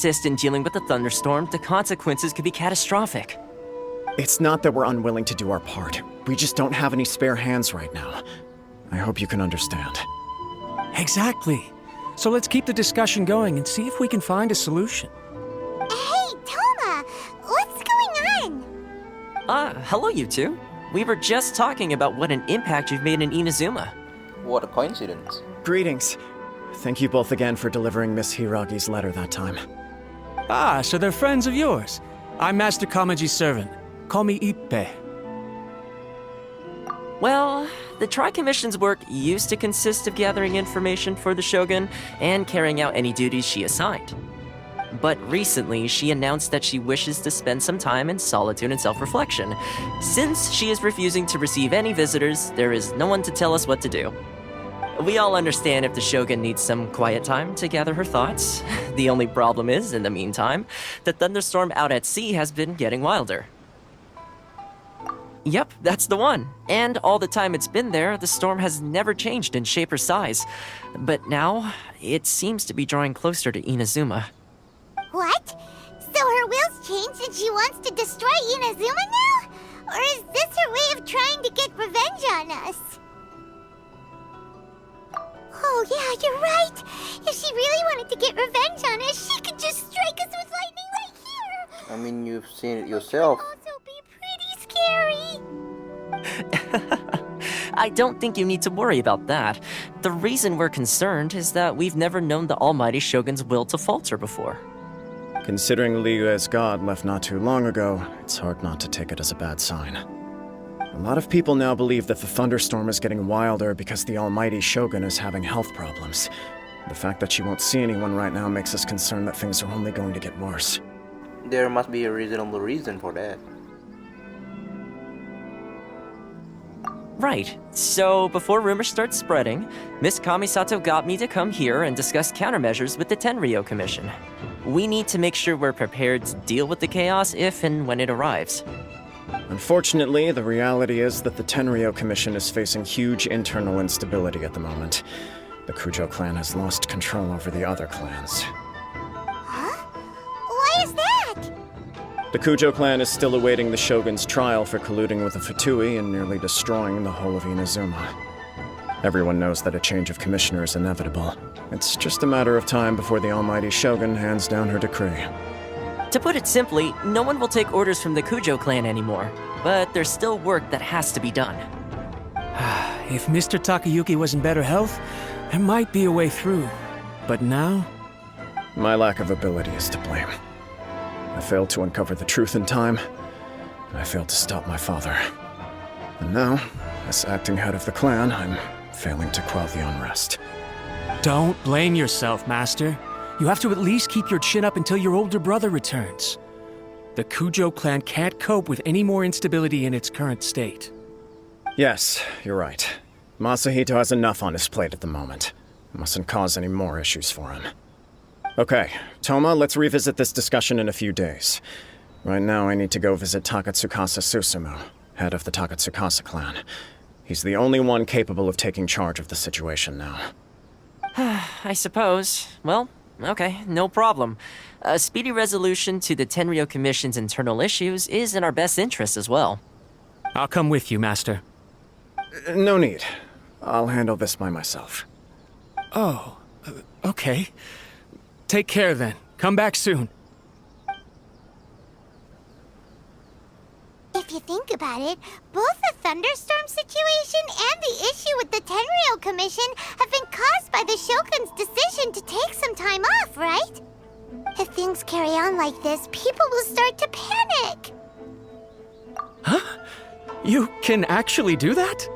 Assist in dealing with the thunderstorm, the consequences could be catastrophic. It's not that we're unwilling to do our part. We just don't have any spare hands right now. I hope you can understand. Exactly. So let's keep the discussion going and see if we can find a solution. Hey, Toma! What's going on? Hello you two. We were just talking about what an impact you've made in Inazuma. What a coincidence. Greetings. Thank you both again for delivering Miss Hiragi's letter that time. Ah, so they're friends of yours. I'm Master Kamaji's servant. Call me Ippe. Well, the Tri-Commission's work used to consist of gathering information for the Shogun and carrying out any duties she assigned. But recently, she announced that she wishes to spend some time in solitude and self-reflection. Since she is refusing to receive any visitors, there is no one to tell us what to do. We all understand if the Shogun needs some quiet time to gather her thoughts. The only problem is, in the meantime, the thunderstorm out at sea has been getting wilder. Yep, that's the one. And all the time it's been there, the storm has never changed in shape or size. But now, it seems to be drawing closer to Inazuma. What? So her will's changed and she wants to destroy Inazuma now? Or is this her way of trying to get revenge on us? Oh yeah, you're right! If she really wanted to get revenge on us, she could just strike us with lightning right here! I mean, you've seen it yourself. It could also be pretty scary! I don't think you need to worry about that. The reason we're concerned is that we've never known the Almighty Shogun's will to falter before. Considering Liyue's god left not too long ago, it's hard not to take it as a bad sign. A lot of people now believe that the thunderstorm is getting wilder because the Almighty Shogun is having health problems. The fact that she won't see anyone right now makes us concerned that things are only going to get worse. There must be a reasonable reason for that. Right. So, before rumors start spreading, Miss Kamisato got me to come here and discuss countermeasures with the Tenryou Commission. We need to make sure we're prepared to deal with the chaos if and when it arrives. Unfortunately, the reality is that the Tenryou Commission is facing huge internal instability at the moment. The Kujo clan has lost control over the other clans. Huh? Why is that? The Kujo clan is still awaiting the Shogun's trial for colluding with the Fatui and nearly destroying the whole of Inazuma. Everyone knows that a change of commissioner is inevitable. It's just a matter of time before the Almighty Shogun hands down her decree. To put it simply, no one will take orders from the Kujo clan anymore, but there's still work that has to be done. If Mr. Takayuki was in better health, there might be a way through. But now? My lack of ability is to blame. I failed to uncover the truth in time, and I failed to stop my father. And now, as acting head of the clan, I'm failing to quell the unrest. Don't blame yourself, Master. You have to at least keep your chin up until your older brother returns. The Kujo clan can't cope with any more instability in its current state. Yes, you're right. Masahito has enough on his plate at the moment. Mustn't cause any more issues for him. Okay, Toma, let's revisit this discussion in a few days. Right now, I need to go visit Takatsukasa Susumu, head of the Takatsukasa clan. He's the only one capable of taking charge of the situation now. I suppose. Well, okay, no problem. A speedy resolution to the Tenryou Commission's internal issues is in our best interest as well. I'll come with you, Master. No need. I'll handle this by myself. Oh, okay. Take care then. Come back soon. If you think about it, both the thunderstorm situation and the issue with the Tenryou Commission have been caused by the Shogun's decision to take some time off, right? If things carry on like this, people will start to panic. Huh? You can actually do that?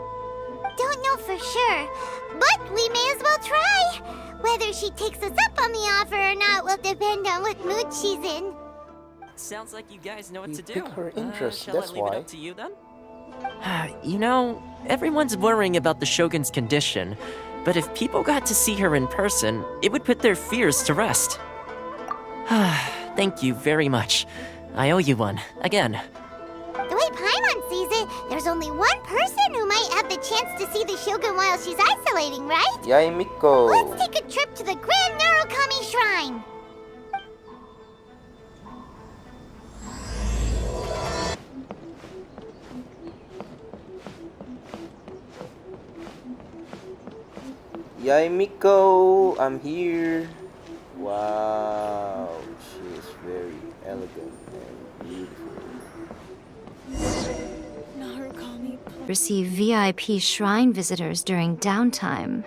Don't know for sure, but we may as well try. Whether she takes us up on the offer or not will depend on what mood she's in. Sounds like you guys know what You to do. pick her interest, Shall that's I leave why. it up to you then? You know, everyone's worrying about the Shogun's condition, but if people got to see her in person, it would put their fears to rest. Thank you very much. I owe you one, again. The way Paimon sees it, there's only one person who might have the chance to see the Shogun while she's isolating, right? Yay, Miko! Let's take a trip to the Grand Narukami Shrine! Yay, Miko! I'm here! Wow, she is very elegant and beautiful. Receive VIP shrine visitors during downtime.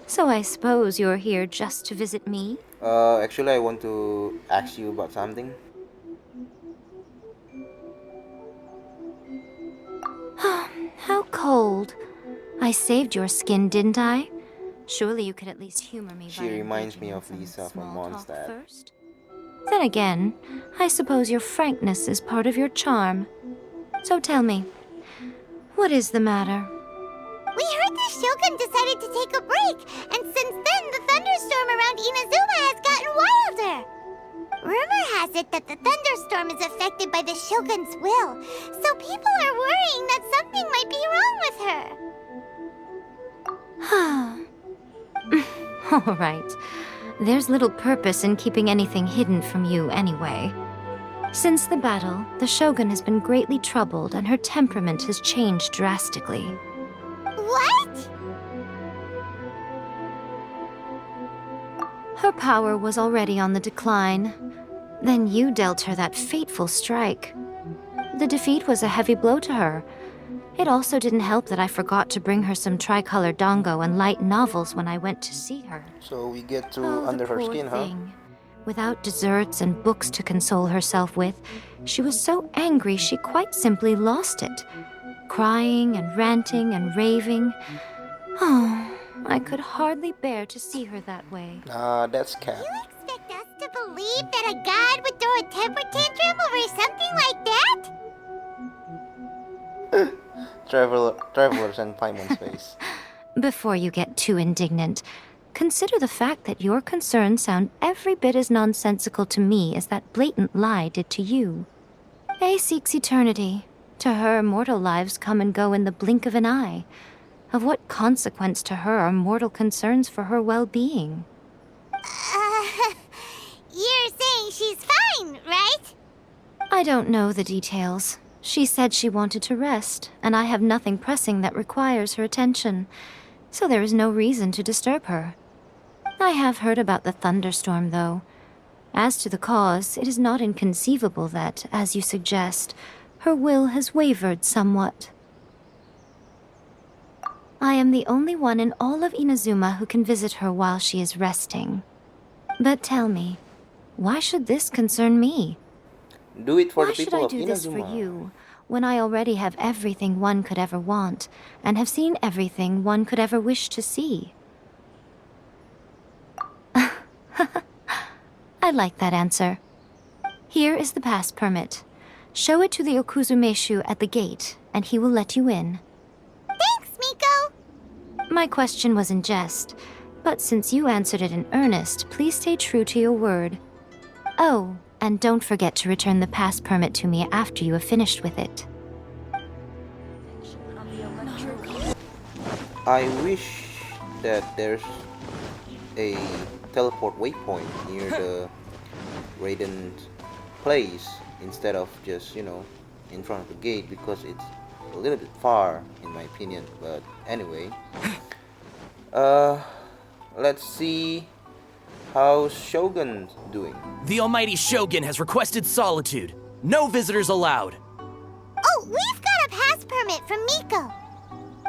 So I suppose you're here just to visit me? Actually, I want to ask you about something. How cold. I saved your skin, didn't I? Surely you could at least humor me She by reminds engaging me in of some Lisa from small talk Mondstadt. first. Then again, I suppose your frankness is part of your charm. So tell me, what is the matter? We heard the Shogun decided to take a break, and since then the thunderstorm around Inazuma has gotten wilder. Rumor has it that the thunderstorm is affected by the Shogun's will, so people are worrying that something might be wrong with her. All right. There's little purpose in keeping anything hidden from you anyway. Since the battle, the Shogun has been greatly troubled and her temperament has changed drastically. What? Her power was already on the decline. Then you dealt her that fateful strike. The defeat was a heavy blow to her. It also didn't help that I forgot to bring her some tricolor dango and light novels when I went to see her. So we get to Oh, under the her poor skin, thing. Without desserts and books to console herself with, she was so angry she quite simply lost it. Crying and ranting and raving. Oh, I could hardly bear to see her that way. huh? Nah, that's Cat. You expect us to believe that a god would throw a temper tantrum over something like that? Travelers and Paimon's face. Before you get too indignant, consider the fact that your concerns sound every bit as nonsensical to me as that blatant lie did to you. A seeks eternity. To her, mortal lives come and go in the blink of an eye. Of what consequence to her are mortal concerns for her well-being? You're saying she's fine, right? I don't know the details. She said she wanted to rest, and I have nothing pressing that requires her attention, so there is no reason to disturb her. I have heard about the thunderstorm, though. As to the cause, it is not inconceivable that, as you suggest, her will has wavered somewhat. I am the only one in all of Inazuma who can visit her while she is resting. But tell me, why should this concern me? Do it for Why the should people I of do this for Inazuma. you, when I already have everything one could ever want, and have seen everything one could ever wish to see? I like that answer. Here is the pass permit. Show it to the Okuzumeshu at the gate, and he will let you in. Thanks, Miko! My question was in jest, but since you answered it in earnest, please stay true to your word. Oh, and don't forget to return the pass permit to me after you have finished with it. I wish that there's a teleport waypoint near the Raiden's place instead of just, in front of the gate, because it's a little bit far in my opinion. But anyway, let's see how Shogun's doing. The almighty Shogun has requested solitude. No visitors allowed. Oh, we've got a pass permit from Miko.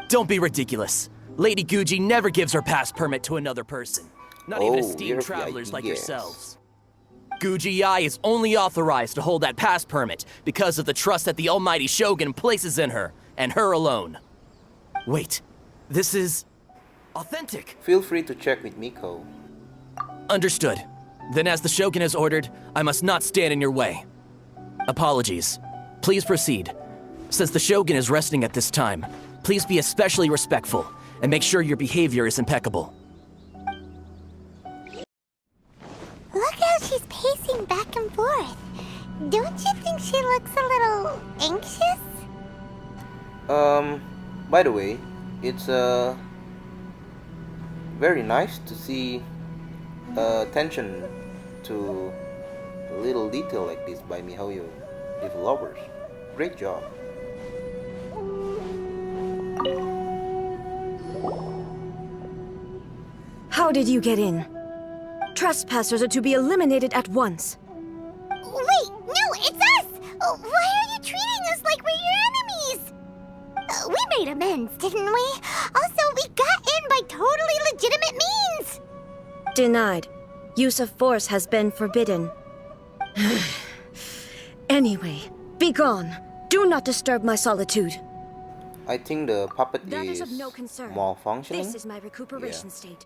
Don't be ridiculous. Lady Guji never gives her pass permit to another person. Not even Oh, you're esteemed a travelers VIP like guest. yourselves. Guji Ai is only authorized to hold that pass permit because of the trust that the almighty Shogun places in her, and her alone. Wait, this is authentic. Feel free to check with Miko. Understood. Then as the Shogun has ordered, I must not stand in your way. Apologies. Please proceed. Since the Shogun is resting at this time, please be especially respectful and make sure your behavior is impeccable. Look how she's pacing back and forth. Don't you think she looks a little anxious? By the way, it's very nice to see attention to little detail like this by MiHoYo developers. Great job. How did you get in? Trespassers are to be eliminated at once. Wait, no, it's us! Why are you treating us like we're your enemies? We made amends, didn't we? Also, we got in by totally legitimate means! Denied. Use of force has been forbidden. Anyway, be gone. Do not disturb my solitude. I think the puppet That is is of no concern. malfunctioning. This is my recuperation state.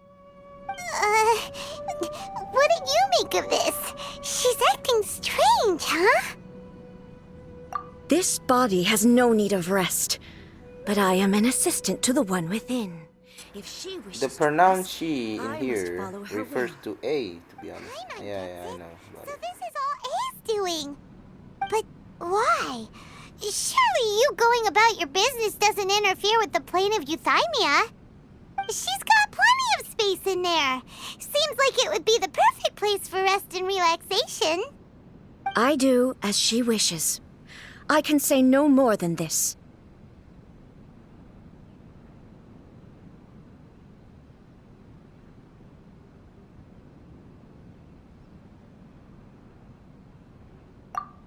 What do you make of this? She's acting strange, huh? This body has no need of rest, but I am an assistant to the one within. If she wishes The to pronoun rest, she in I must here follow her refers will. to A, to be honest. I'm Yeah, I know. So About it. this is all A's doing. But why? Surely you going about your business doesn't interfere with the plane of euthymia. She's got plenty of space in there. Seems like it would be the perfect place for rest and relaxation. I do as she wishes. I can say no more than this.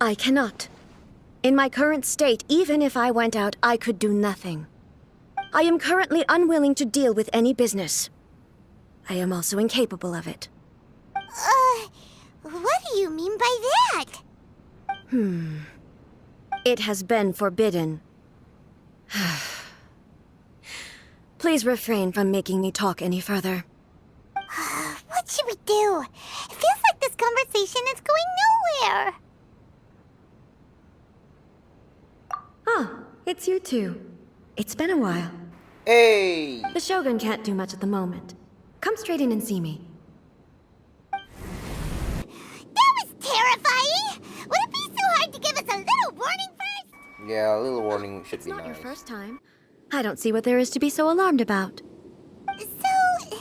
I cannot. In my current state, even if I went out, I could do nothing. I am currently unwilling to deal with any business. I am also incapable of it. What do you mean by that? It has been forbidden. Please refrain from making me talk any further. What should we do? It feels like this conversation is going nowhere. Ah, it's you two. It's been a while. Hey! The Shogun can't do much at the moment. Come straight in and see me. That was terrifying! Would it be so hard to give us a little warning first? Yeah, a little warning should It's be not nice. your first time. I don't see what there is to be so alarmed about. So,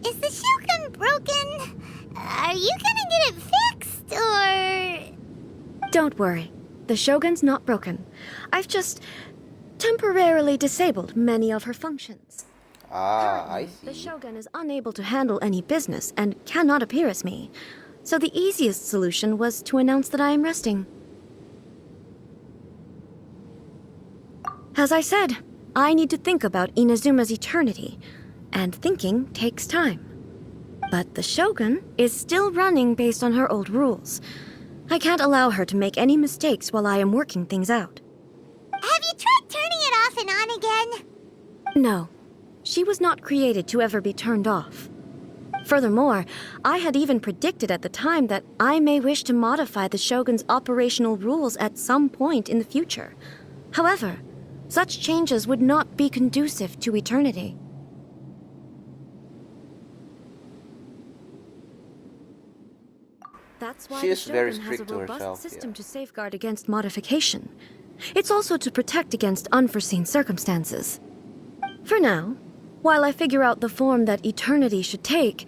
is the Shogun broken? Are you gonna get it fixed, or...? Don't worry. The Shogun's not broken. I've just temporarily disabled many of her functions. Ah, I The see. Shogun is unable to handle any business and cannot appear as me. So the easiest solution was to announce that I am resting. As I said, I need to think about Inazuma's eternity, and thinking takes time. But the Shogun is still running based on her old rules. I can't allow her to make any mistakes while I am working things out. Have you tried turning it off and on again? No, she was not created to ever be turned off. Furthermore, I had even predicted at the time that I may wish to modify the Shogun's operational rules at some point in the future. However, such changes would not be conducive to eternity. That's why She the is very Shogun has a strict to robust herself, system yeah. to safeguard against modification. It's also to protect against unforeseen circumstances. For now, while I figure out the form that eternity should take,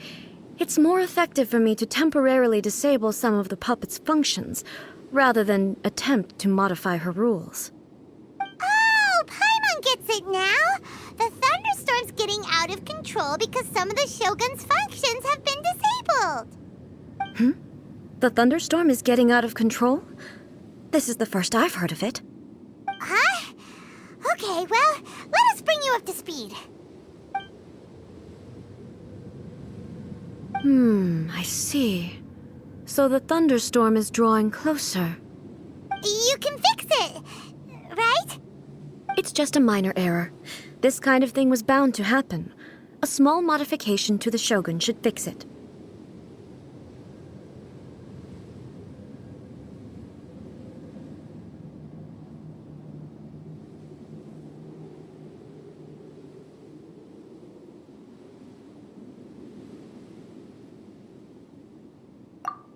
it's more effective for me to temporarily disable some of the puppet's functions, rather than attempt to modify her rules. Oh, Paimon gets it now! The thunderstorm's getting out of control because some of the Shogun's functions have been disabled. The thunderstorm is getting out of control? This is the first I've heard of it. Huh? Okay, well, let us bring you up to speed. I see. So the thunderstorm is drawing closer. You can fix it, right? It's just a minor error. This kind of thing was bound to happen. A small modification to the Shogun should fix it.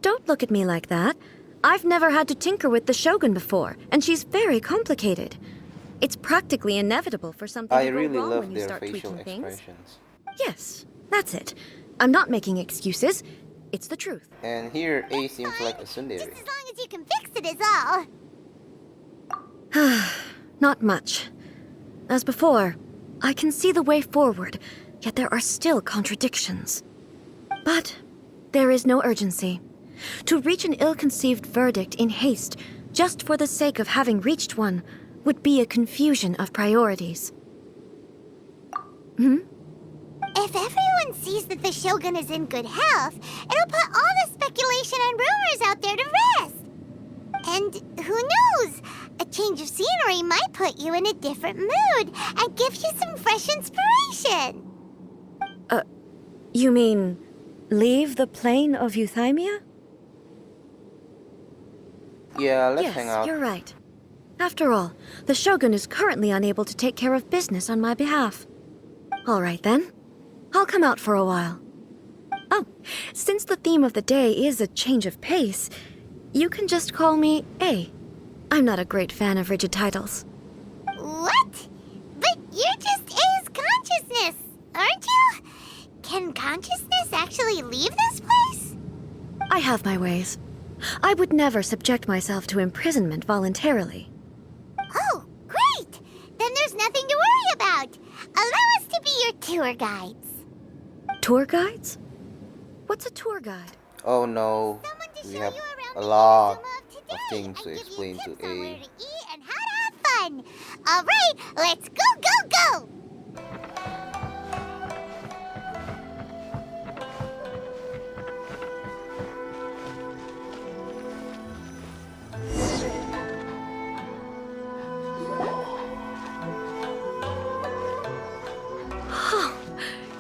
Don't look at me like that. I've never had to tinker with the Shogun before, and she's very complicated. It's practically inevitable for something I to go really wrong love when you their start facial tweaking things. expressions. Yes, that's it. I'm not making excuses. It's the truth. And here, A seems like a Just tsundere. as long as you can fix it is all. Not much. As before, I can see the way forward, yet there are still contradictions. But there is no urgency. To reach an ill-conceived verdict in haste, just for the sake of having reached one, would be a confusion of priorities. If everyone sees that the Shogun is in good health, it'll put all the speculation and rumors out there to rest. And who knows? A change of scenery might put you in a different mood and give you some fresh inspiration. You mean, leave the plane of Euthymia? Yeah, let's hang Yes, out. you're right. After all, the Shogun is currently unable to take care of business on my behalf. All right then. I'll come out for a while. Oh, since the theme of the day is a change of pace, you can just call me A. I'm not a great fan of rigid titles. What? But you're just A's consciousness, aren't you? Can consciousness actually leave this place? I have my ways. I would never subject myself to imprisonment voluntarily. Oh, great! Then there's nothing to worry about. Allow us to be your tour guides. Tour guides? What's a tour guide? Oh no, Someone to we show have you around a the lot Inazuma of today of things to and give you explain to tips on where A. to eat and how to have fun. All right, let's go!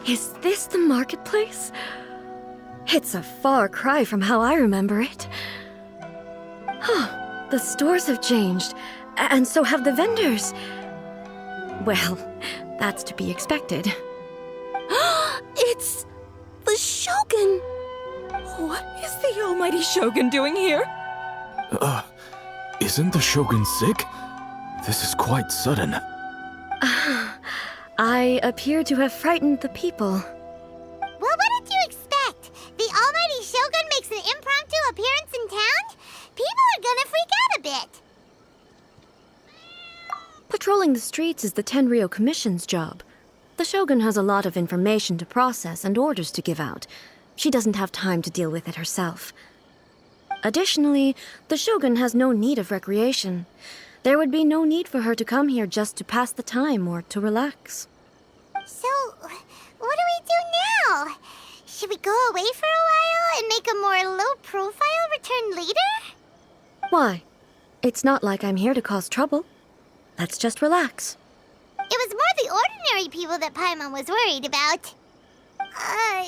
Is this the marketplace? It's a far cry from how I remember it. The stores have changed, and so have the vendors. Well, that's to be expected. It's the Shogun! What is the almighty Shogun doing here? Isn't the Shogun sick? This is quite sudden. I appear to have frightened the people. Well, what did you expect? The almighty Shogun makes an impromptu appearance in town? People are gonna freak out a bit. Patrolling the streets is the Tenryou Commission's job. The Shogun has a lot of information to process and orders to give out. She doesn't have time to deal with it herself. Additionally, the Shogun has no need of recreation. There would be no need for her to come here just to pass the time or to relax. So, what do we do now? Should we go away for a while and make a more low-profile return later? Why? It's not like I'm here to cause trouble. Let's just relax. It was more the ordinary people that Paimon was worried about.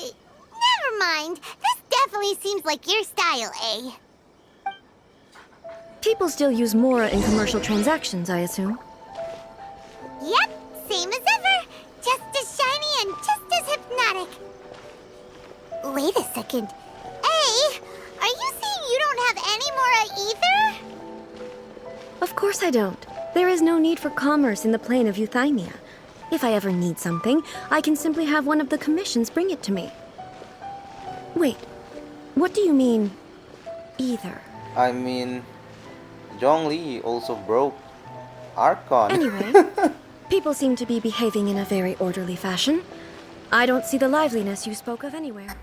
Never mind. This definitely seems like your style, eh? People still use Mora in commercial transactions, I assume. Yep, same as ever. Just as shiny and just as hypnotic. Wait a second. Hey, are you saying you don't have any Mora either? Of course I don't. There is no need for commerce in the plane of Euthymia. If I ever need something, I can simply have one of the commissions bring it to me. Wait, what do you mean, either? I mean, Zhongli also broke Archon. Anyway, people seem to be behaving in a very orderly fashion. I don't see the liveliness you spoke of anywhere.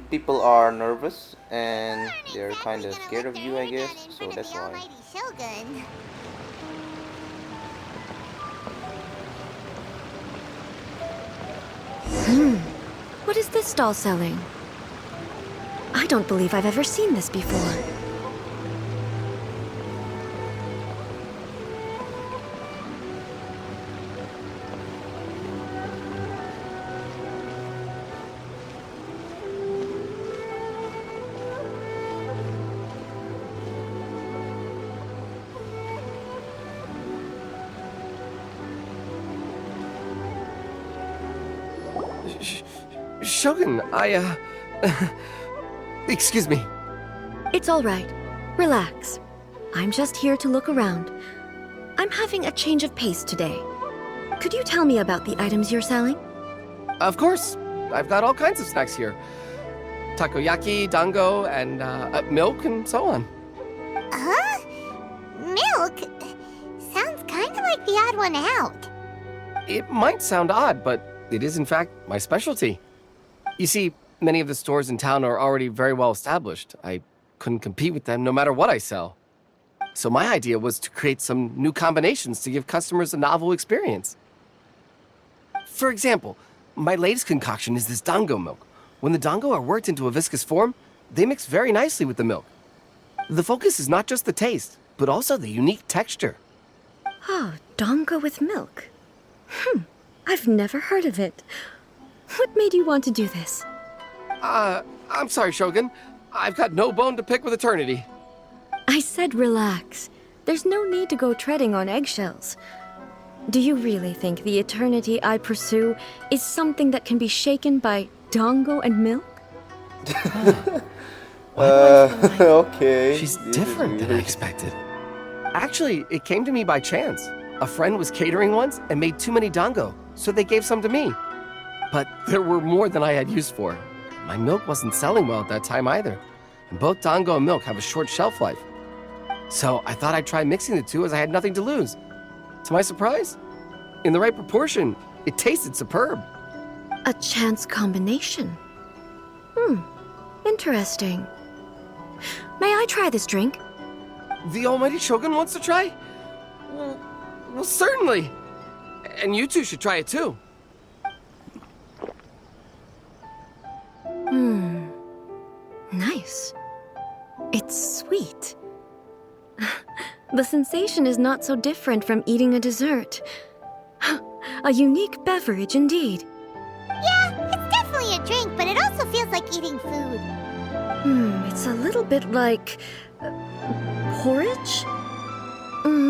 People are nervous and they're kind of Exactly scared gonna of let you, their I hair guess. down in So front of that's the why. almighty Shogun. What is this stall selling? I don't believe I've ever seen this before. Shogun, excuse me. It's all right. Relax. I'm just here to look around. I'm having a change of pace today. Could you tell me about the items you're selling? Of course. I've got all kinds of snacks here. Takoyaki, dango, and milk, and so on. Huh? Milk? Sounds kind of like the odd one out. It might sound odd, but it is in fact my specialty. You see, Many of the stores in town are already very well established. I couldn't compete with them no matter what I sell. So my idea was to create some new combinations to give customers a novel experience. For example, my latest concoction is this dango milk. When the dango are worked into a viscous form, they mix very nicely with the milk. The focus is not just the taste, but also the unique texture. Oh, dango with milk. I've never heard of it. What made you want to do this? I'm sorry, Shogun. I've got no bone to pick with Eternity. I said relax. There's no need to go treading on eggshells. Do you really think the eternity I pursue is something that can be shaken by dango and milk? Okay. She's different than I expected. Actually, it came to me by chance. A friend was catering once and made too many dango, so they gave some to me. But there were more than I had use for. My milk wasn't selling well at that time either. And both dango and milk have a short shelf life. So I thought I'd try mixing the two as I had nothing to lose. To my surprise, in the right proportion, it tasted superb. A chance combination. Interesting. May I try this drink? The Almighty Shogun wants to try? Well, certainly. And you two should try it too. Nice. It's sweet. The sensation is not so different from eating a dessert. A unique beverage indeed. Yeah, it's definitely a drink, but it also feels like eating food. It's a little bit like... porridge?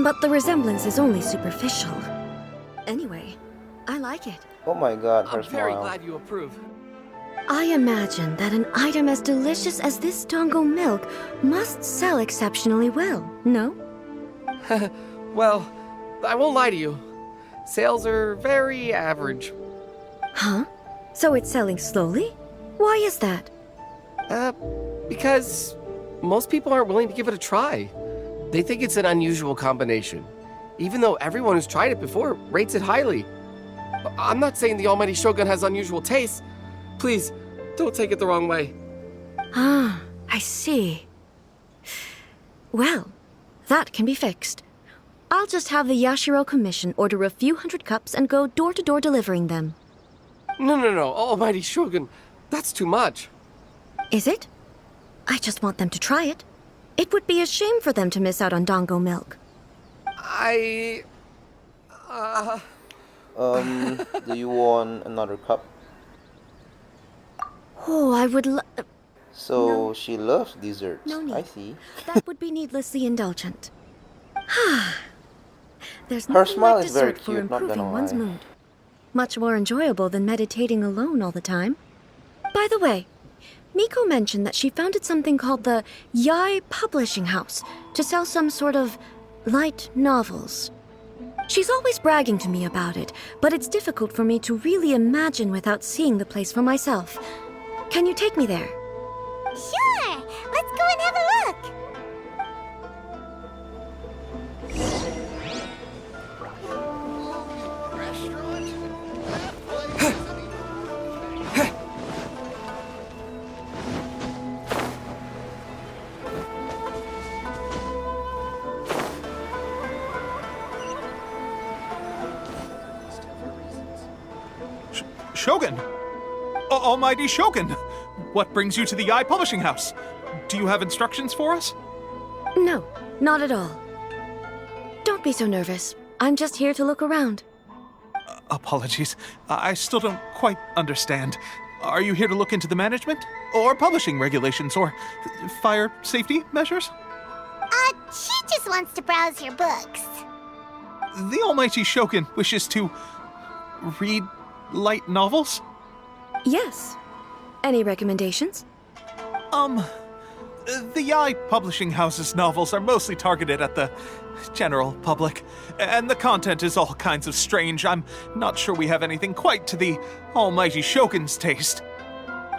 But the resemblance is only superficial. Anyway, I like it. Oh my god, her I'm very smile. glad you approve. I imagine that an item as delicious as this dango milk must sell exceptionally well, no? Well, I won't lie to you. Sales are very average. Huh? So it's selling slowly? Why is that? Because most people aren't willing to give it a try. They think it's an unusual combination, even though everyone who's tried it before rates it highly. I'm not saying the Almighty Shogun has unusual tastes. Please, don't take it the wrong way. Ah, I see. Well, that can be fixed. I'll just have the Yashiro Commission order a few hundred cups and go door-to-door delivering them. No, Almighty Shogun, that's too much. Is it? I just want them to try it. It would be a shame for them to miss out on dango milk. Do you want another cup? Oh, I would So No. she loves desserts. No need. I see. That would be needlessly indulgent. There's Her nothing smile like is very dessert for cute, not improving gonna one's lie. mood. Much more enjoyable than meditating alone all the time. By the way, Miko mentioned that she founded something called the Yai Publishing House to sell some sort of light novels. She's always bragging to me about it, but it's difficult for me to really imagine without seeing the place for myself. Can you take me there? Sure, let's go and have a look. Shogun! Almighty Shogun! What brings you to the Eye Publishing House? Do you have instructions for us? No, not at all. Don't be so nervous. I'm just here to look around. Apologies. I still don't quite understand. Are you here to look into the management? Or publishing regulations? Or fire safety measures? She just wants to browse your books. The Almighty Shogun wishes to read light novels? Yes. Any recommendations? The Yai Publishing House's novels are mostly targeted at the general public, and the content is all kinds of strange. I'm not sure we have anything quite to the Almighty Shogun's taste.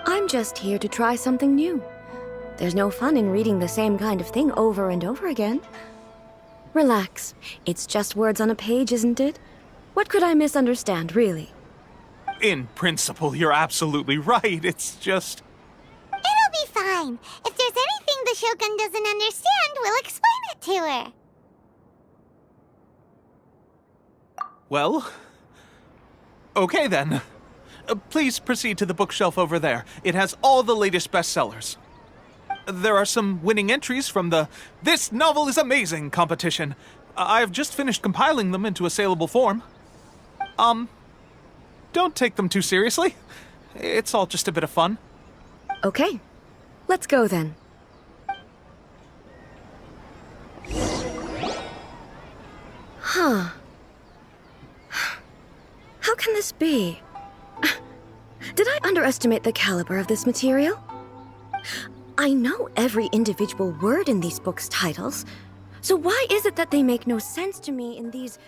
I'm just here to try something new. There's no fun in reading the same kind of thing over and over again. Relax. It's just words on a page, isn't it? What could I misunderstand, really? In principle, you're absolutely right. It's just... It'll be fine. If there's anything the Shogun doesn't understand, we'll explain it to her. Well... Okay then. Please proceed to the bookshelf over there. It has all the latest bestsellers. There are some winning entries from the This Novel is Amazing competition. I've just finished compiling them into a saleable form. Don't take them too seriously. It's all just a bit of fun. Okay, let's go then. Huh. How can this be? Did I underestimate the caliber of this material? I know every individual word in these books' titles, so why is it that they make no sense to me in these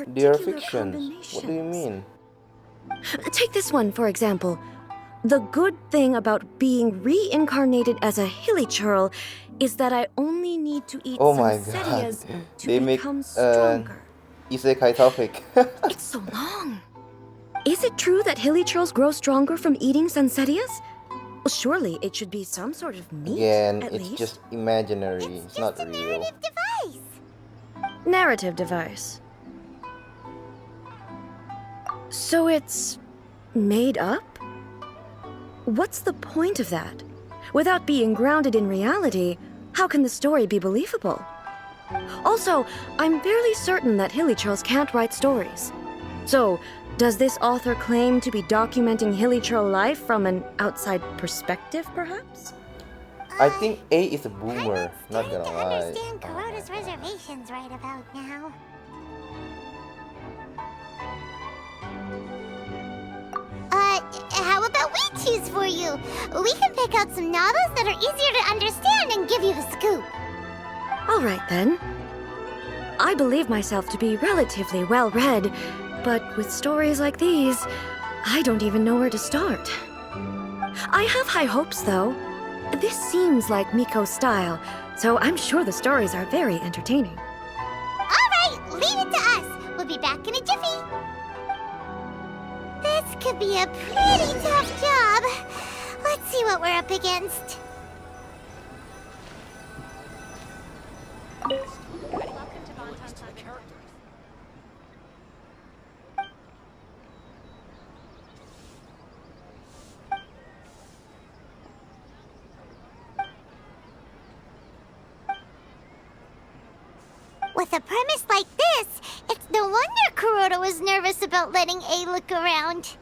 They are particular fictions. combinations? What do you mean? Take this one, for example. The good thing about being reincarnated as a hilly churl is that I only need to eat Oh some my god. setias to They make become stronger. isekai topic. It's so long. Is it true that hilly churls grow stronger from eating Sansetias? Well, surely it should be some sort of meat, Again, at it's least. just imaginary. It's not a real. narrative device. Narrative device. So it's made up? What's the point of that? Without being grounded in reality, how can the story be believable? Also, I'm fairly certain that hilly churls can't write stories. So, does this author claim to be documenting hilly churl life from an outside perspective, perhaps? I think A is a boomer. Not gonna to lie. understand Kuroda's reservations right about now. How about we choose for you? We can pick out some novels that are easier to understand and give you the scoop. All right, then. I believe myself to be relatively well-read, but with stories like these, I don't even know where to start. I have high hopes, though. This seems like Miko's style, so I'm sure the stories are very entertaining. All right, leave it to us. We'll be back in a jiffy. This could be a pretty tough job. Let's see what we're up against. With a premise like this, it's no wonder Kuroda was nervous about letting A look around.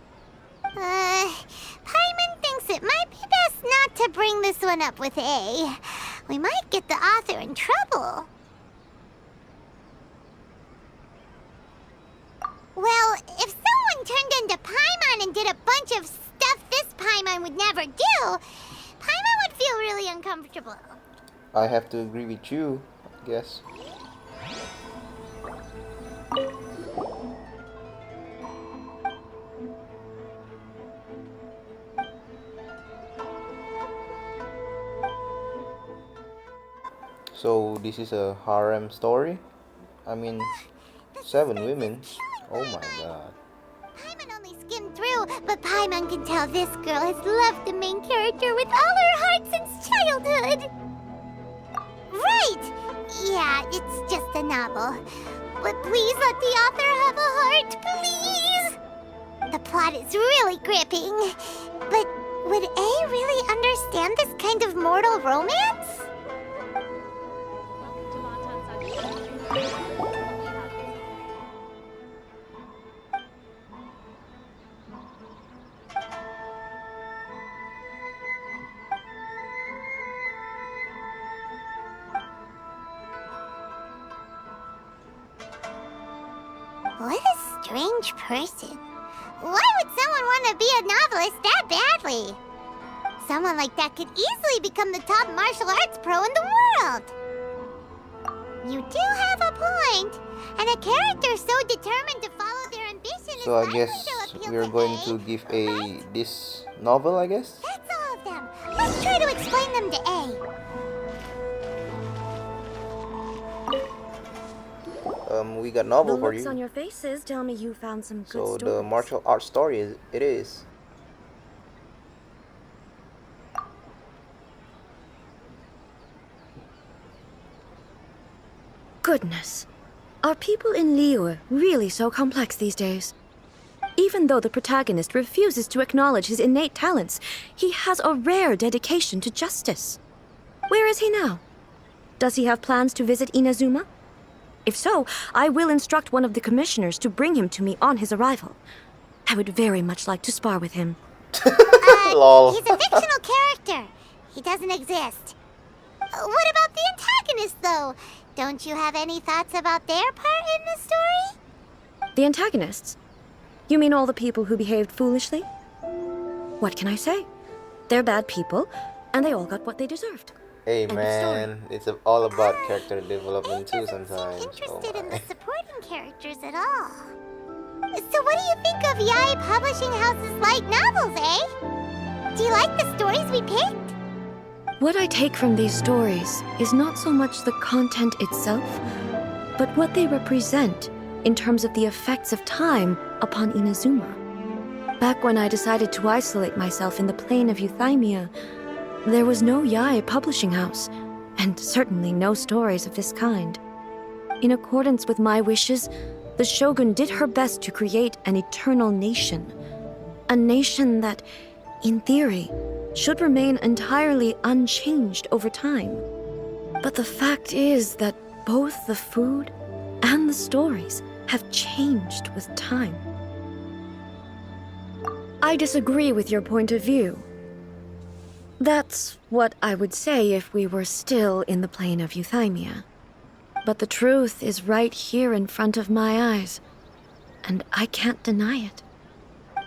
Paimon thinks it might be best not to bring this one up with A. We might get the author in trouble. Well, if someone turned into Paimon and did a bunch of stuff this Paimon would never do, Paimon would feel really uncomfortable. I have to agree with you, I guess. So this is a harem story? I mean, 7 women. Oh my god. Paimon only skimmed through, but Paimon can tell this girl has loved the main character with all her heart since childhood. Right! Yeah, it's just a novel. But please let the author have a heart, please! The plot is really gripping. But would A really understand this kind of mortal romance? What a strange person. Why would someone want to be a novelist that badly? Someone like that could easily become the top martial arts pro in the world. You do have a point. And a character so determined to follow their ambition So is I guess likely to appeal we're to going A, to give right? this novel, I guess. That's all of them. Let's try to explain them to A. we got The novel for looks you. on your faces tell me you found some good So stories. the martial arts story it is. Goodness. Are people in Liyue really so complex these days? Even though the protagonist refuses to acknowledge his innate talents, he has a rare dedication to justice. Where is he now? Does he have plans to visit Inazuma? If so, I will instruct one of the commissioners to bring him to me on his arrival. I would very much like to spar with him. Lol. He's a fictional character. He doesn't exist. What about the antagonist, though? Don't you have any thoughts about their part in the story? The antagonists? You mean all the people who behaved foolishly? What can I say? They're bad people, and they all got what they deserved. Hey End of man, it's all about character development too sometimes. Interested Oh in my. the supporting characters at all. So what do you think of Yae Publishing House's light novels, eh? Do you like the stories we picked? What I take from these stories is not so much the content itself, but what they represent in terms of the effects of time upon Inazuma. Back when I decided to isolate myself in the plane of Euthymia, there was no Yae publishing house, and certainly no stories of this kind. In accordance with my wishes, the Shogun did her best to create an eternal nation. A nation that, in theory, should remain entirely unchanged over time. But the fact is that both the food and the stories have changed with time. I disagree with your point of view. That's what I would say if we were still in the plane of Euthymia. But the truth is right here in front of my eyes, and I can't deny it.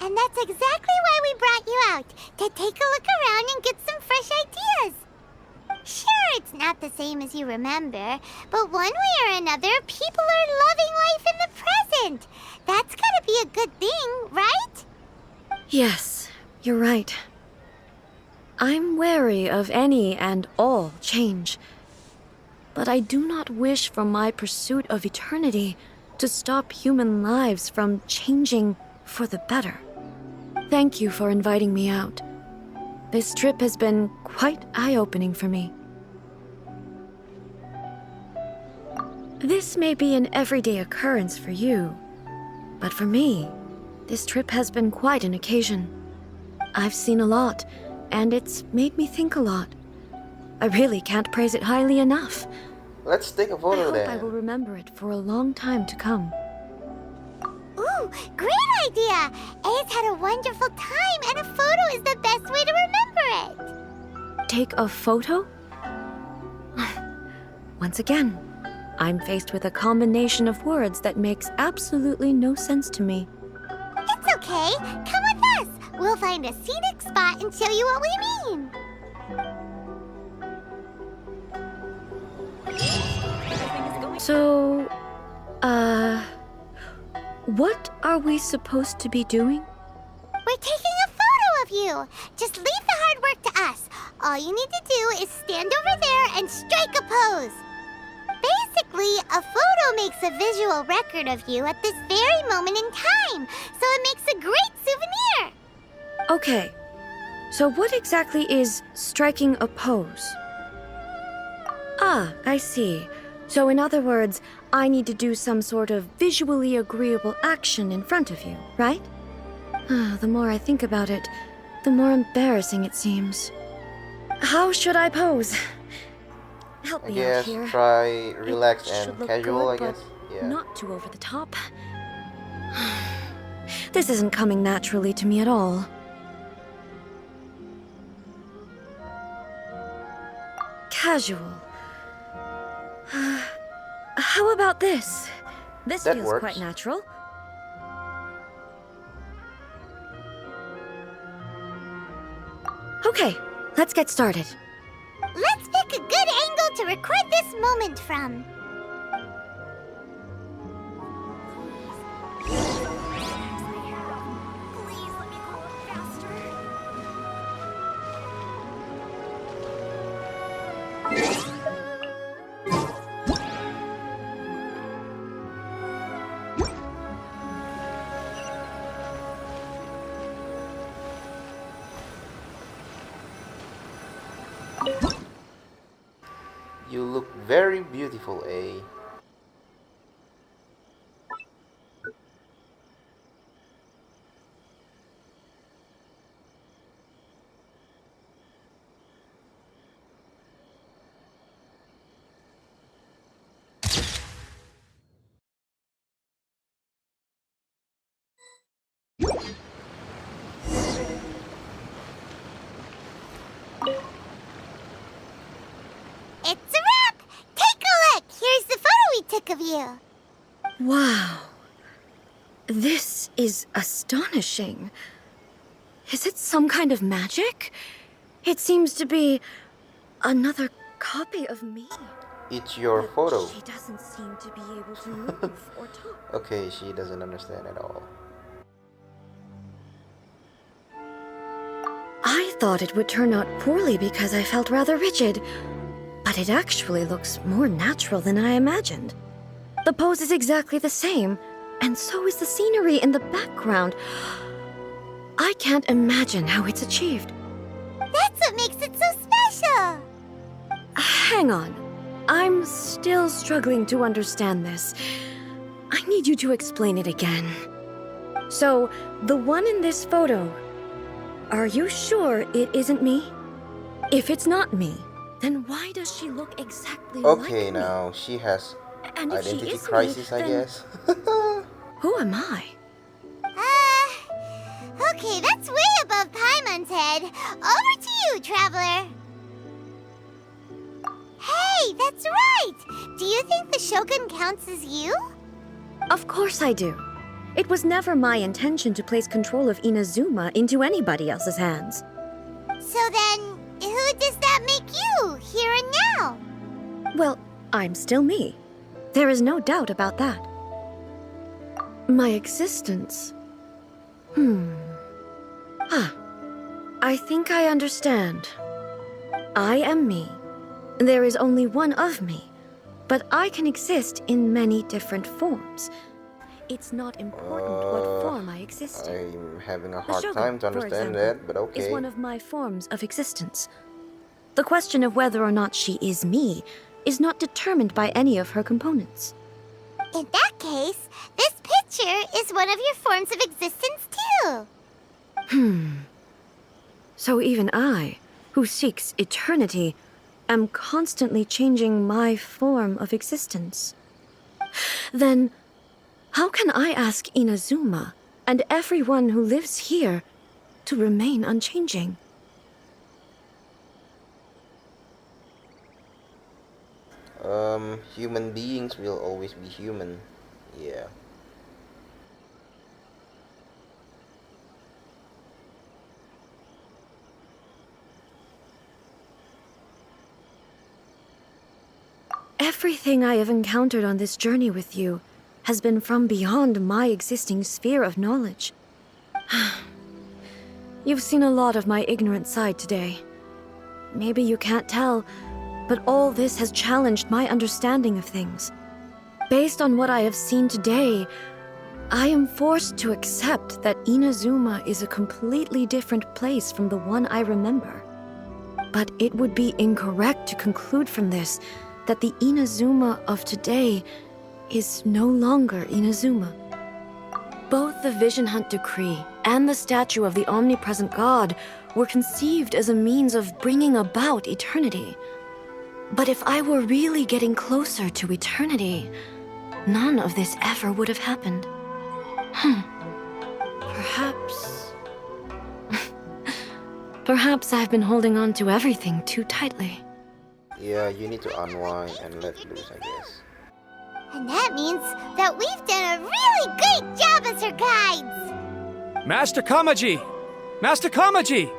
And that's exactly why we brought you out, to take a look around and get some fresh ideas. Sure, it's not the same as you remember, but one way or another, people are loving life in the present. That's gotta be a good thing, right? Yes, you're right. I'm wary of any and all change, but I do not wish for my pursuit of eternity to stop human lives from changing for the better. Thank you for inviting me out. This trip has been quite eye-opening for me. This may be an everyday occurrence for you, but for me, this trip has been quite an occasion. I've seen a lot, and it's made me think a lot. I really can't praise it highly enough. Let's take a I photo hope then. I will remember it for a long time to come. Ooh, great idea! A's had a wonderful time, and a photo is the best way to remember it. Take a photo? Once again, I'm faced with a combination of words that makes absolutely no sense to me. It's okay. Come with us. We'll find a scenic spot and show you what we mean. So, what are we supposed to be doing? We're taking a photo of you. Just leave the hard work to us. All you need to do is stand over there and strike a pose. Basically, a photo makes a visual record of you at this very moment in time, so it makes a great souvenir. Okay, so what exactly is striking a pose? Ah, I see. So in other words, I need to do some sort of visually agreeable action in front of you, right? The more I think about it, the more embarrassing it seems. How should I pose? Help I me guess out here. try relaxed It should and look casual, good, I guess. but Yeah. not too over the top. This isn't coming naturally to me at all. Casual. How about this? This That feels works. quite natural. Okay, let's get started. Let's pick a good angle to record this moment from. You look very beautiful, eh? It's a wrap! Take a look! Here's the photo we took of you. Wow. This is astonishing. Is it some kind of magic? It seems to be another copy of me. It's your But photo. She doesn't seem to be able to move or talk. Okay, she doesn't understand at all. I thought it would turn out poorly because I felt rather rigid, but it actually looks more natural than I imagined. The pose is exactly the same, and so is the scenery in the background. I can't imagine how it's achieved. That's what makes it so special. Hang on. I'm still struggling to understand this. I need you to explain it again. So, the one in this photo, are you sure it isn't me? If it's not me, then why does she look exactly like me? Okay, now she has And if she identity is me, crisis, I then guess. who am I? Okay, that's way above Paimon's head. Over to you, Traveler. Hey, that's right! Do you think the Shogun counts as you? Of course I do. It was never my intention to place control of Inazuma into anybody else's hands. So then, who does that make you, here and now? Well, I'm still me. There is no doubt about that. My existence. I think I understand. I am me. There is only one of me, but I can exist in many different forms. It's not important what form I exist in. I'm having a The hard Shogun, time to for understand example, that, but okay. is one of my forms of existence. The question of whether or not she is me is not determined by any of her components. In that case, this picture is one of your forms of existence too. So even I, who seeks eternity, am constantly changing my form of existence. Then, how can I ask Inazuma and everyone who lives here to remain unchanging? Human beings will always be human. Yeah. Everything I have encountered on this journey with you has been from beyond my existing sphere of knowledge. You've seen a lot of my ignorant side today. Maybe you can't tell, but all this has challenged my understanding of things. Based on what I have seen today, I am forced to accept that Inazuma is a completely different place from the one I remember. But it would be incorrect to conclude from this that the Inazuma of today is no longer Inazuma. Both the Vision Hunt Decree and the statue of the omnipresent God were conceived as a means of bringing about eternity. But if I were really getting closer to eternity, none of this ever would have happened. Perhaps... Perhaps I've been holding on to everything too tightly. Yeah, you need to unwind and let loose, I guess. And that means that we've done a really great job as her guides! Master Kamaji! Master Kamaji!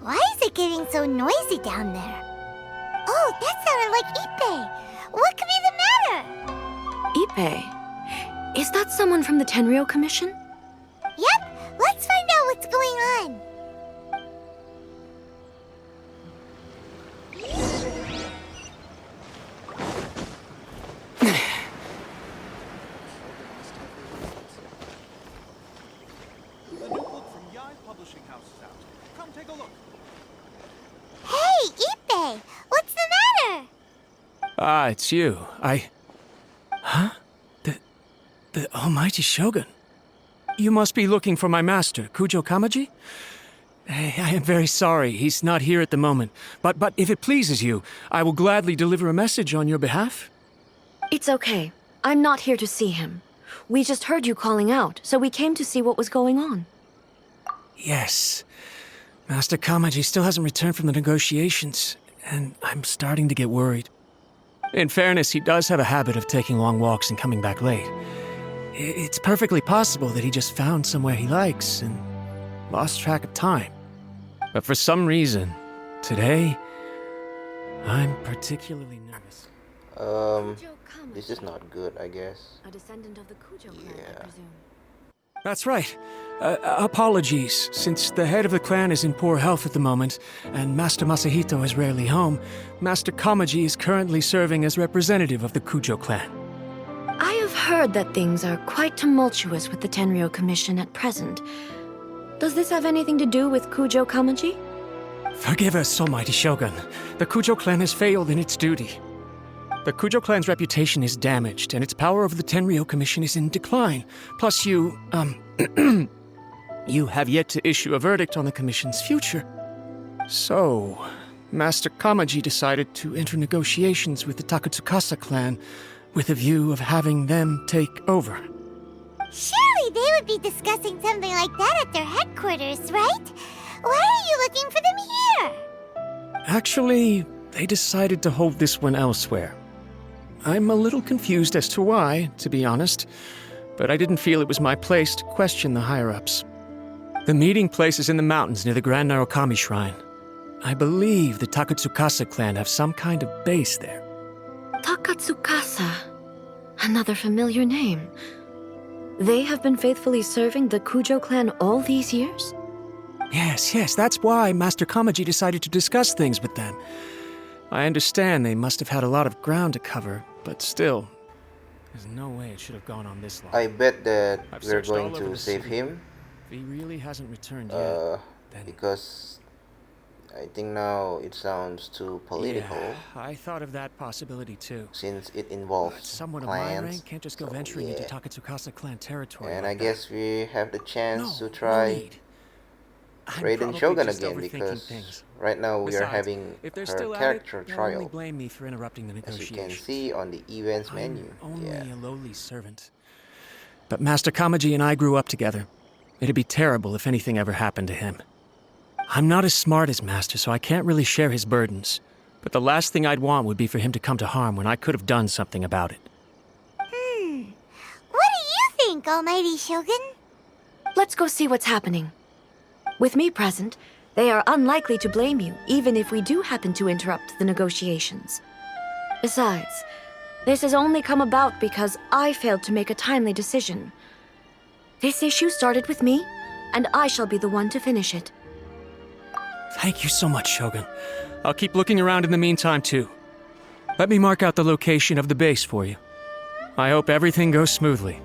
Why is it getting so noisy down there? Oh, that sounded like Ippei! What could be the matter? Ippei? Is that someone from the Tenryou Commission? Yep, let's find out what's going on. The new book from Yai Publishing House is out. Come take a look. Hey, Ippei! What's the Ah, it's you. Huh? The Almighty Shogun. You must be looking for my master, Kujo Kamaji? I am very sorry, he's not here at the moment. But if it pleases you, I will gladly deliver a message on your behalf. It's okay. I'm not here to see him. We just heard you calling out, so we came to see what was going on. Yes. Master Kamaji still hasn't returned from the negotiations, and I'm starting to get worried. In fairness, he does have a habit of taking long walks and coming back late. It's perfectly possible that he just found somewhere he likes and lost track of time. But for some reason, today, I'm particularly nervous. This is not good, I guess. A descendant of the Kujo clan, I presume. That's right. Apologies, since the head of the clan is in poor health at the moment, and Master Masahito is rarely home, Master Kamaji is currently serving as representative of the Kujo clan. I have heard that things are quite tumultuous with the Tenryou Commission at present. Does this have anything to do with Kujo Kamaji? Forgive us, Almighty Shogun. The Kujo clan has failed in its duty. The Kujo clan's reputation is damaged, and its power over the Tenryou Commission is in decline. Plus you have yet to issue a verdict on the Commission's future. So, Master Kamaji decided to enter negotiations with the Takatsukasa clan with a view of having them take over. Surely they would be discussing something like that at their headquarters, right? Why are you looking for them here? Actually, they decided to hold this one elsewhere. I'm a little confused as to why, to be honest, but I didn't feel it was my place to question the higher-ups. The meeting place is in the mountains near the Grand Narukami Shrine. I believe the Takatsukasa clan have some kind of base there. Takatsukasa. Another familiar name. They have been faithfully serving the Kujo clan all these years? Yes, that's why Master Kamaji decided to discuss things with them. I understand they must have had a lot of ground to cover, but still, there's no way it should have gone on this long. I bet that I've we're searched going all over to the save city. him. If he really hasn't returned yet, then... Because I think now it sounds too political. Yeah, I thought of that possibility too. Since it But involves someone of clans. my rank can't just go So, venturing into yeah. Takatsukasa clan territory. And like I guess we have the chance no, to try no need. I'm Raiden probably Shogun just again overthinking because things. right now we are Besides, having if they're her still character at it, they'll only trial. blame me for interrupting the As you negotiations. can see on the events menu. I'm only Yeah. a lowly servant. But Master Kamaji and I grew up together. It'd be terrible if anything ever happened to him. I'm not as smart as Master, so I can't really share his burdens. But the last thing I'd want would be for him to come to harm when I could have done something about it. What do you think, Almighty Shogun? Let's go see what's happening. With me present, they are unlikely to blame you, even if we do happen to interrupt the negotiations. Besides, this has only come about because I failed to make a timely decision. This issue started with me, and I shall be the one to finish it. Thank you so much, Shogun. I'll keep looking around in the meantime, too. Let me mark out the location of the base for you. I hope everything goes smoothly.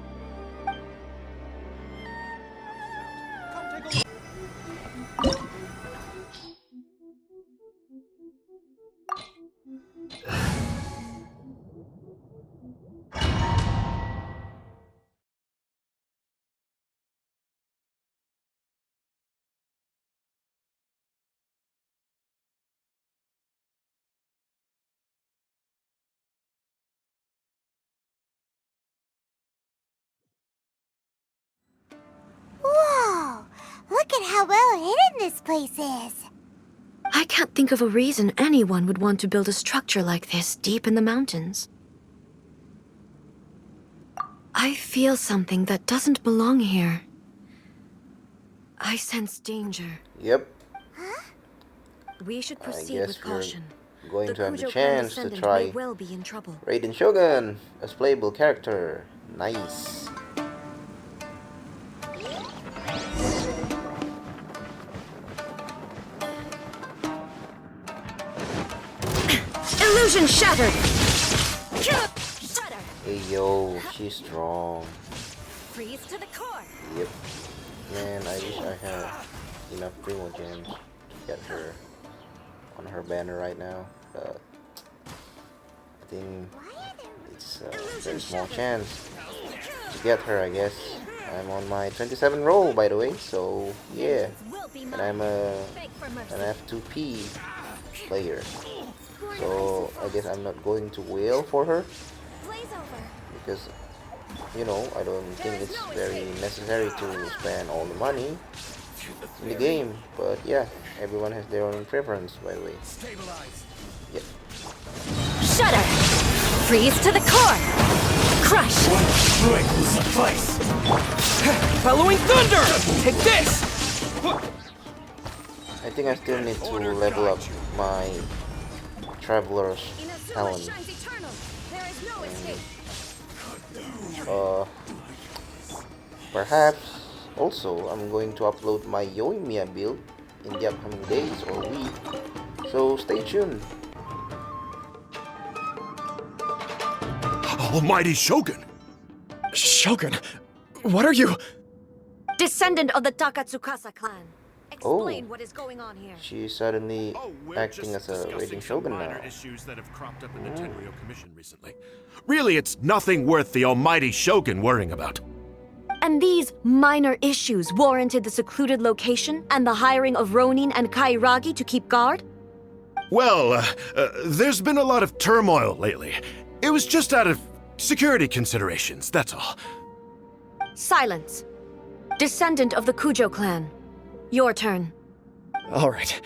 Whoa! Look at how well hidden this place is. I can't think of a reason anyone would want to build a structure like this deep in the mountains. I feel something that doesn't belong here. I sense danger. Yep. We should I proceed guess with we're caution. going The to have the Kujo clan chance to descendant try may well be in trouble. Raiden Shogun as playable character. Nice. Illusion shattered! Hey yo, she's strong. Freeze to the core. Yep. Man, I wish I had enough Primo gems to get her on her banner right now, but I think it's a very small chance to get her, I guess. I'm on my 27 roll, by the way, so yeah. And I'm an F2P player. So I guess I'm not going to wail for her. Because, you know, I don't think it's very necessary to spend all the money in the game. But yeah, everyone has their own preference, by the way. Yep. Shudder! Freeze to the core! Crush! One strike will suffice. Bellowing thunder! Take this! I think I still need to level up my Traveler's talent. Perhaps also I'm going to upload my Yoimiya build in the upcoming days or week, so stay tuned. Almighty Shogun! Shogun, what are you? Descendant of the Takatsukasa clan. Explain what is going on here. She's suddenly We're acting just as a discussing Raiden some Shogun minor now. issues that have cropped up in the Tenryou Commission recently. Really, it's nothing worth the Almighty Shogun worrying about. And these minor issues warranted the secluded location and the hiring of Ronin and Kairagi to keep guard? Well, there's been a lot of turmoil lately. It was just out of security considerations, that's all. Silence. Descendant of the Kujo clan. Your turn. All right.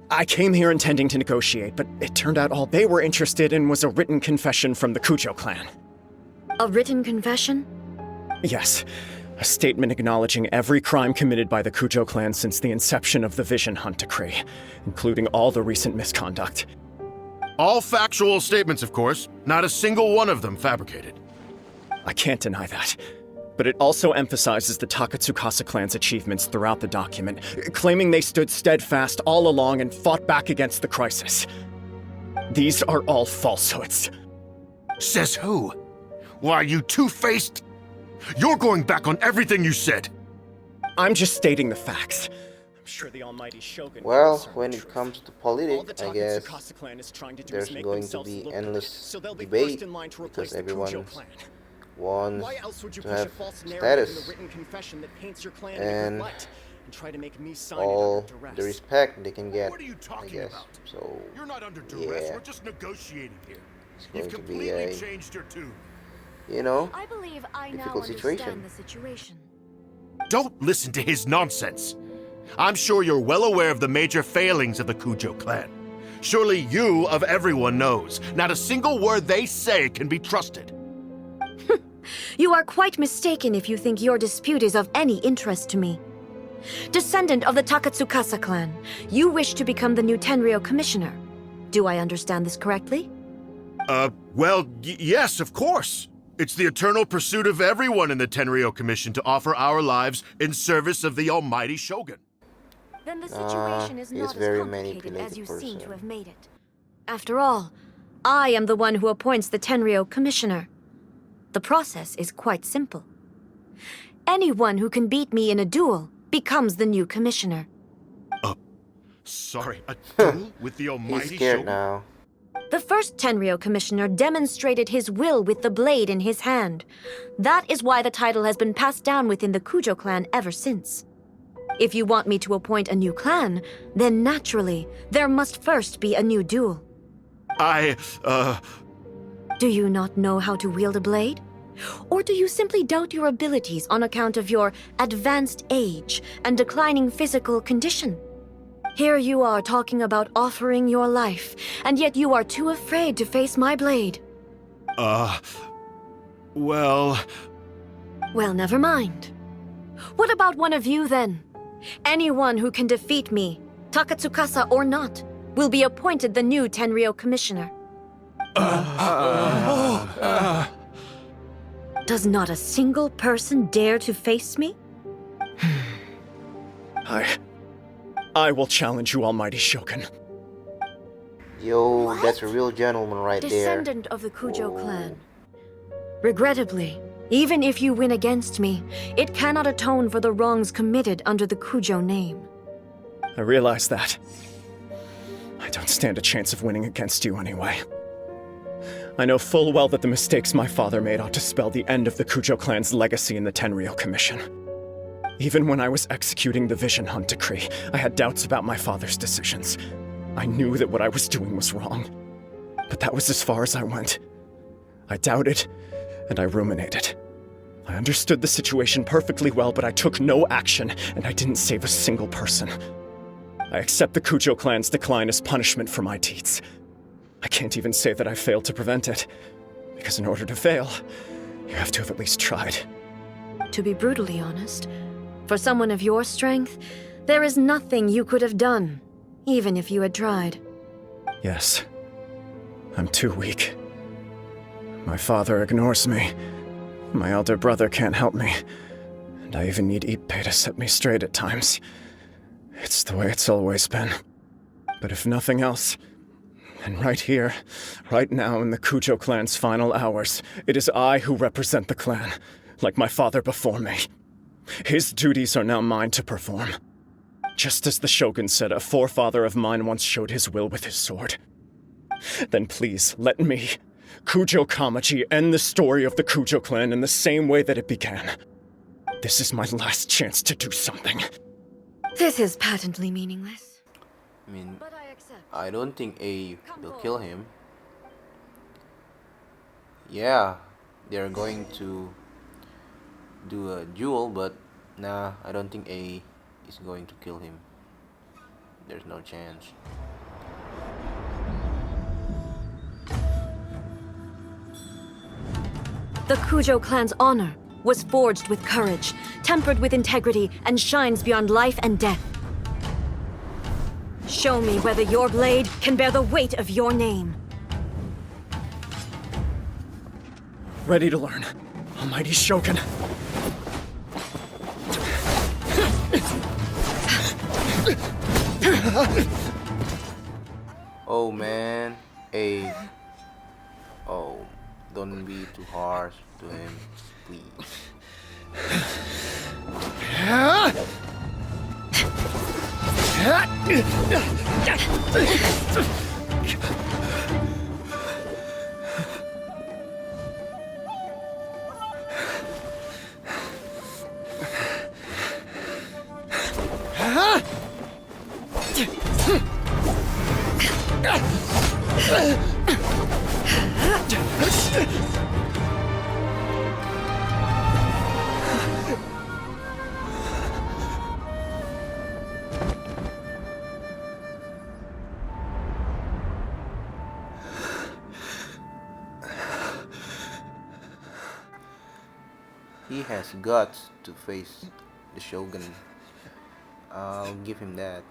I came here intending to negotiate, but it turned out all they were interested in was a written confession from the Kujo clan. A written confession? Yes. A statement acknowledging every crime committed by the Kujo clan since the inception of the Vision Hunt Decree, including all the recent misconduct. All factual statements, of course. Not a single one of them fabricated. I can't deny that. But it also emphasizes the Takatsukasa clan's achievements throughout the document, claiming they stood steadfast all along and fought back against the crisis. These are all falsehoods. Says who? Why, you two-faced... You're going back on everything you said. I'm just stating the facts. I'm sure the Almighty Shogun... Well, when it comes to politics, I guess there's going to be endless debate because everyone wants to have status and all the respect they can get, I guess. So, yeah, We're just negotiating here. it's going to be a, you know, I believe I now difficult situation. understand the situation. Don't listen to his nonsense. I'm sure you're well aware of the major failings of the Kujo clan. Surely you, of everyone, knows. Not a single word they say can be trusted. You are quite mistaken if you think your dispute is of any interest to me. Descendant of the Takatsukasa clan, you wish to become the new Tenryou commissioner. Do I understand this correctly? Well, yes, of course. It's the eternal pursuit of everyone in the Tenryou Commission to offer our lives in service of the Almighty Shogun. Then the situation is he's not as very complicated as you manipulative seem to person. have made it. After all, I am the one who appoints the Tenryou commissioner. The process is quite simple. Anyone who can beat me in a duel becomes the new commissioner. Sorry, a duel with the Almighty He's scared Shogun? now. The first Tenryou commissioner demonstrated his will with the blade in his hand. That is why the title has been passed down within the Kujo clan ever since. If you want me to appoint a new clan, then naturally, there must first be a new duel. Do you not know how to wield a blade? Or do you simply doubt your abilities on account of your advanced age and declining physical condition? Here you are talking about offering your life, and yet you are too afraid to face my blade. Well... Well, never mind. What about one of you, then? Anyone who can defeat me, Takatsukasa or not, will be appointed the new Tenryou commissioner. Does not a single person dare to face me? I will challenge you, Almighty Shogun. Yo, that's a real gentleman right there. Descendant of the Kujo clan. Regrettably, even if you win against me, it cannot atone for the wrongs committed under the Kujo name. I realize that. I don't stand a chance of winning against you anyway. I know full well that the mistakes my father made ought to spell the end of the Kujo clan's legacy in the Tenryou Commission. Even when I was executing the Vision Hunt decree, I had doubts about my father's decisions. I knew that what I was doing was wrong. But that was as far as I went. I doubted, and I ruminated. I understood the situation perfectly well, but I took no action, and I didn't save a single person. I accept the Kujo clan's decline as punishment for my deeds. I can't even say that I failed to prevent it, because in order to fail, you have to have at least tried. To be brutally honest, for someone of your strength, there is nothing you could have done, even if you had tried. Yes. I'm too weak. My father ignores me. My elder brother can't help me. And I even need Ippei to set me straight at times. It's the way it's always been. But if nothing else, then right here, right now in the Kujo clan's final hours, it is I who represent the clan, like my father before me. His duties are now mine to perform. Just as the Shogun said, a forefather of mine once showed his will with his sword. Then please, let me, Kujo Kamaji, end the story of the Kujo clan in the same way that it began. This is my last chance to do something. This is patently meaningless. I mean, But I accept. I don't think A will kill him. Yeah, they're going to do a duel, but nah, I don't think A is going to kill him. There's no chance. The Kujo clan's honor was forged with courage, tempered with integrity, and shines beyond life and death. Show me whether your blade can bear the weight of your name. Ready to learn. Almighty Shogun. Oh man, A. Oh, don't be too harsh to him, please. He has guts to face the Shogun. I'll give him that.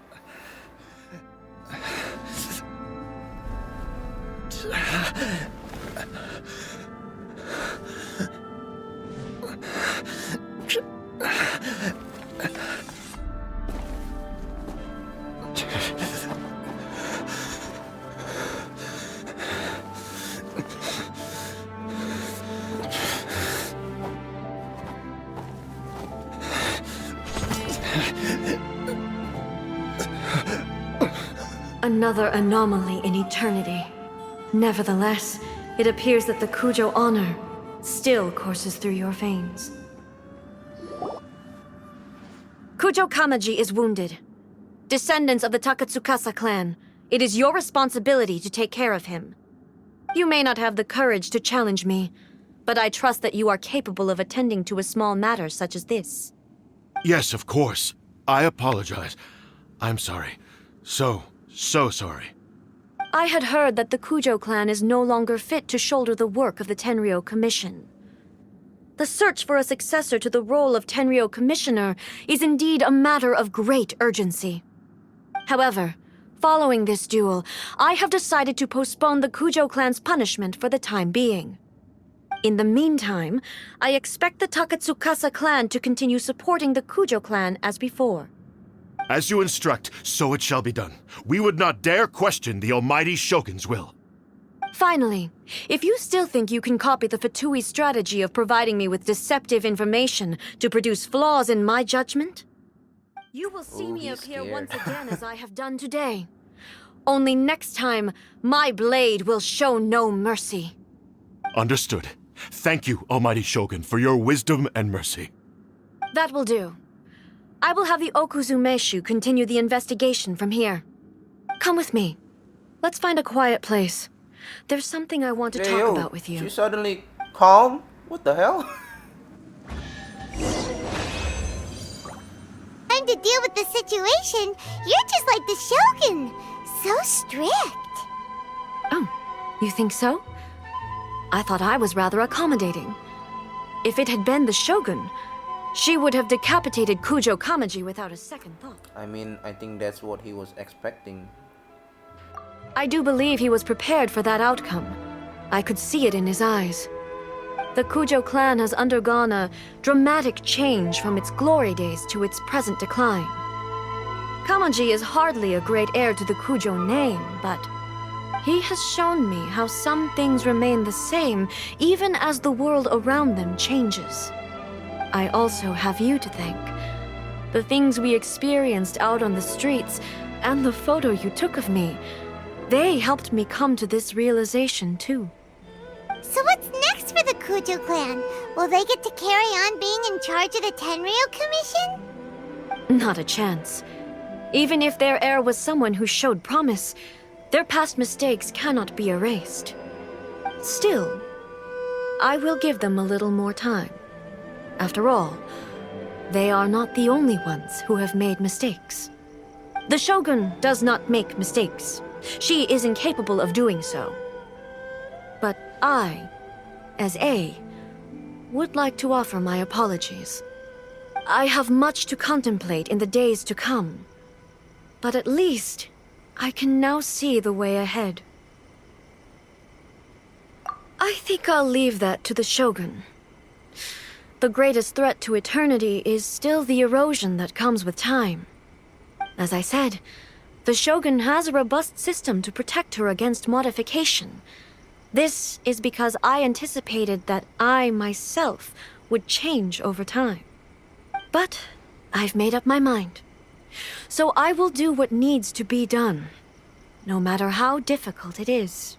Another anomaly in eternity. Nevertheless, it appears that the Kujo honor still courses through your veins. Kujo Kamaji is wounded. Descendants of the Takatsukasa clan, it is your responsibility to take care of him. You may not have the courage to challenge me, but I trust that you are capable of attending to a small matter such as this. Yes, of course. I apologize. I'm sorry. So sorry. I had heard that the Kujo clan is no longer fit to shoulder the work of the Tenryou Commission. The search for a successor to the role of Tenryou Commissioner is indeed a matter of great urgency. However, following this duel, I have decided to postpone the Kujo clan's punishment for the time being. In the meantime, I expect the Takatsukasa clan to continue supporting the Kujo clan as before. As you instruct, so it shall be done. We would not dare question the Almighty Shogun's will. Finally, if you still think you can copy the Fatui strategy of providing me with deceptive information to produce flaws in my judgment, you will see me he's appear scared. once again as I have done today. Only next time, my blade will show no mercy. Understood. Thank you, Almighty Shogun, for your wisdom and mercy. That will do. I will have the Okuzumeshu continue the investigation from here. Come with me. Let's find a quiet place. There's something I want to Hey, talk yo, about with you. She's suddenly calm? What the hell? Trying to deal with the situation, you're just like the Shogun. So strict. Oh, you think so? I thought I was rather accommodating. If it had been the Shogun, she would have decapitated Kujo Kamaji without a second thought. I mean, I think that's what he was expecting. I do believe he was prepared for that outcome. I could see it in his eyes. The Kujo clan has undergone a dramatic change from its glory days to its present decline. Kamaji is hardly a great heir to the Kujo name, but he has shown me how some things remain the same even as the world around them changes. I also have you to thank. The things we experienced out on the streets and the photo you took of me, they helped me come to this realization too. So what's next for the Kujo clan? Will they get to carry on being in charge of the Tenryou Commission? Not a chance. Even if their heir was someone who showed promise, their past mistakes cannot be erased. Still, I will give them a little more time. After all, they are not the only ones who have made mistakes. The Shogun does not make mistakes. She is incapable of doing so. But I, as A, would like to offer my apologies. I have much to contemplate in the days to come, but at least I can now see the way ahead. I think I'll leave that to the Shogun. The greatest threat to eternity is still the erosion that comes with time. As I said, the Shogun has a robust system to protect her against modification. This is because I anticipated that I myself would change over time. But I've made up my mind. So I will do what needs to be done, no matter how difficult it is.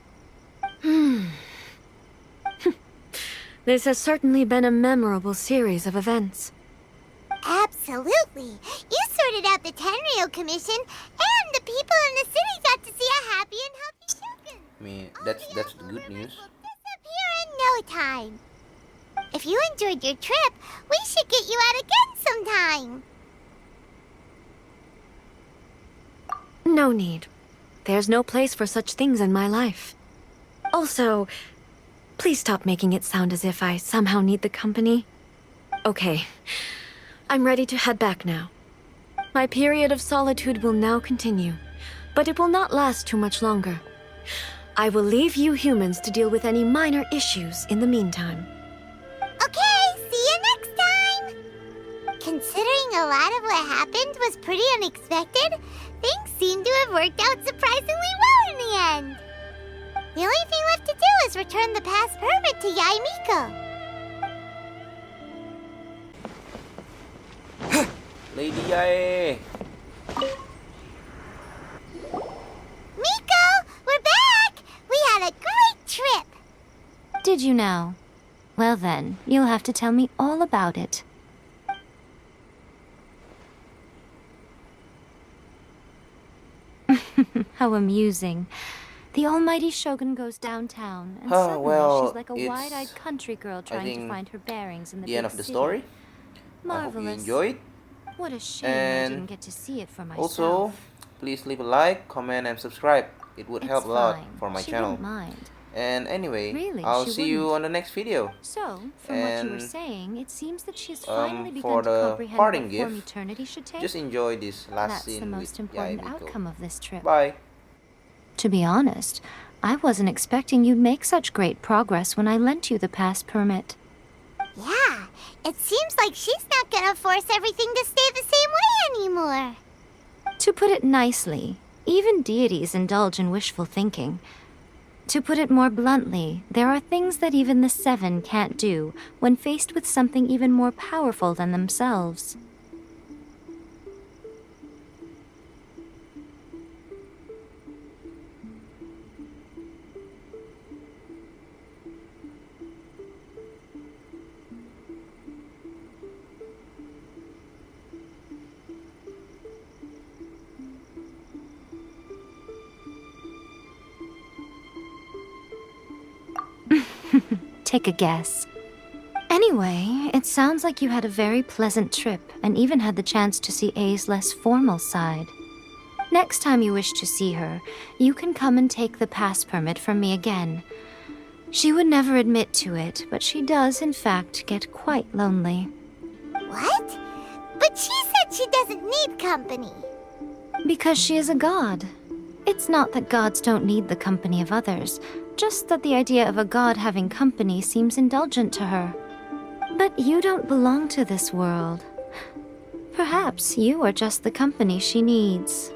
This has certainly been a memorable series of events. Absolutely. You sorted out the Tenryou Commission, and the people in the city got to see a happy and healthy Shogun. I mean, that's the good news. Disappear in no time. If you enjoyed your trip, we should get you out again sometime. No need. There's no place for such things in my life. Also, please stop making it sound as if I somehow need the company. Okay, I'm ready to head back now. My period of solitude will now continue, but it will not last too much longer. I will leave you humans to deal with any minor issues in the meantime. Okay, see you next time! Considering a lot of what happened was pretty unexpected, things seem to have worked out surprisingly well in the end. The only thing left to do is return the pass permit to Yaimiko. Lady Yae! Miko, we're back! We had a great trip! Did you now? Well then, you'll have to tell me all about it. How amusing. The almighty Shogun goes downtown, and suddenly well, she's like a it's, wide-eyed country girl trying to think, find her bearings in the the big end of the city. story. Marvelous. I hope you enjoyed. What a shame I And didn't get to see it for myself. Also, please leave a like, comment, and subscribe. It would help a lot fine. for my She channel. wouldn't mind. And anyway, Really, I'll she see you wouldn't. on the next video. So, from what you were And, saying, it seems that she has finally for begun to the comprehend parting what form gift, eternity should take. just enjoy this last That's scene the most with important Yae Miko. outcome of this trip. Bye. To be honest, I wasn't expecting you'd make such great progress when I lent you the pass permit. Yeah, it seems like she's not gonna force everything to stay the same way anymore. To put it nicely, even deities indulge in wishful thinking. To put it more bluntly, there are things that even the Seven can't do when faced with something even more powerful than themselves. Take a guess. Anyway, it sounds like you had a very pleasant trip and even had the chance to see A's less formal side. Next time you wish to see her, you can come and take the pass permit from me again. She would never admit to it, but she does, in fact, get quite lonely. What? But she said she doesn't need company. Because she is a god. It's not that gods don't need the company of others, just that the idea of a god having company seems indulgent to her. But you don't belong to this world. Perhaps you are just the company she needs.